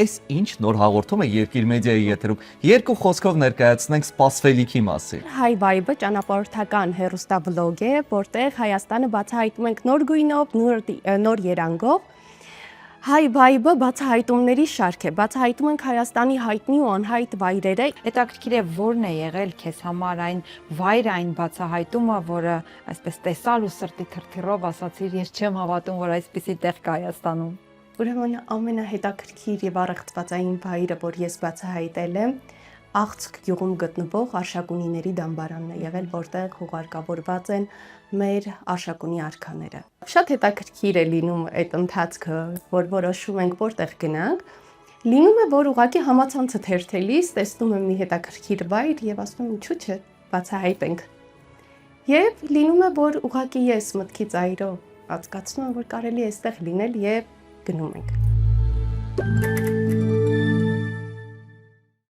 այս ինչ նոր հաղորդում է Երկիր մեդիայի եթերում։ Երկու խոսքով ներկայացնենք սպասվելիքի մասին։ Հայ վայբը ճանապարհորդական հեռուստավլոգ է, որտեղ Հայաստանը բացահայտում ենք նոր գույնով, նոր երանգով։ Հայ վայբը բացահայտումների շարք է, բացահայտում ենք Հայաստանի հայտնի ու անհայտ վայրերը։ Հետաքրքիր է որն է եղել քեզ համար այն վայրը, այն բացահայտումը, որը այսպես տեսալ ու սրտի թրթիռով ասացիր, ես չեմ հավատում, որ այսպիսի տեղ կա Հայաստանում։ Ուրեմն ամենահետաքրքիր եւ առեղծվածային վայրը, որ ես բացահայտել եմ, Աղցք գյուղում գտնվող Արշակունիների դամբարանն է եղել, որտեղ հուղարկավորված են մեր Արշակունի արքաները։ Շատ հետաքրքիր է լինում այդ ընթացքը, որ որոշում ենք որտեղ գնանք։ Լինում է, որ ուղղակի համացանցը թերթելիս տեսնում եմ մի հետաքրքիր վայր եւ ասում եմ ինչու՞ չէ, բացահայտենք։ Եվ լինում է, որ ուղղակի ես մտքի ծայրով հասկացնում եմ, որ կարելի է այստեղ լինել եւ գնում ենք։